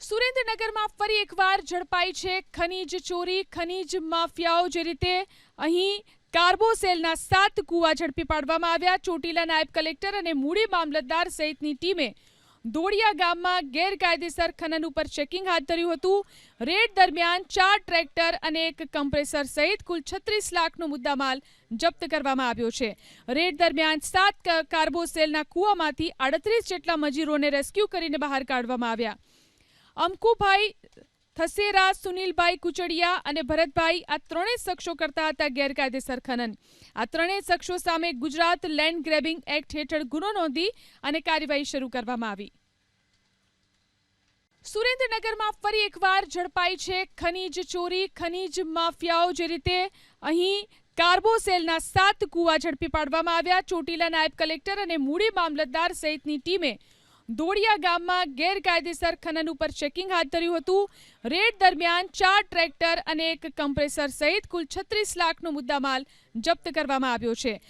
સુરેન્દ્રનગરમાં ફરી એકવાર ઝડપાઈ છે ખનીજ ચોરી. ખનીજ માફિયાઓ જે રીતે અહીં કાર્બોસેલના 7 કુવા ઝડપી પાડવામાં આવ્યા. ચોટીલા નાયબ કલેક્ટર અને મૂળી મામલતદાર સહિતની ટીમે દોડિયા ગામમાં ગેરકાયદેસર ખનન ઉપર ચેકિંગ હાથ ધર્યું હતું. રેડ દરમિયાન 4 ટ્રેક્ટર અને 1 કમ્પ્રેસર સહિત કુલ 36 લાખનો મુદ્દામાલ જપ્ત કરવામાં આવ્યો છે. રેડ દરમિયાન 7 કાર્બોસેલના કુવામાંથી 38 જેટલા મજૂરોને રેસ્ક્યુ કરીને બહાર કાઢવામાં આવ્યા. અમકુભાઈ થસેરા, સુનિલભાઈ કુચડિયા અને ભરતભાઈ આ ત્રણેય શખ્સો કરતા હતા ગેરકાયદેસર ખનન. આ ત્રણેય શખ્સો સામે ગુજરાત લેન્ડ ગ્રેબિંગ એક્ટ હેઠળ ગુનો નોંધી અને કાર્યવાહી શરૂ કરવામાં આવી. સુરેન્દ્રનગરમાં ફરી એકવાર ઝડપાઈ છે ખનીજ ચોરી. ખનીજ માફિયાઓ જે રીતે અહીં કાર્બોસેલના 7 કુવા ઝડપી પાડવામાં આવ્યા. ચોટીલા નાયબ કલેક્ટર અને મૂળી મામલતદાર સહિતની ટીમે દોડિયા ગામમાં ગેરકાયદેસર ખનન ઉપર ચેકિંગ હાથ ધર્યું હતું. રેડ દરમિયાન 4 ટ્રેક્ટર અને 1 કમ્પ્રેસર સહિત કુલ 36 લાખનો મુદ્દામાલ જપ્ત કરવામાં આવ્યો છે.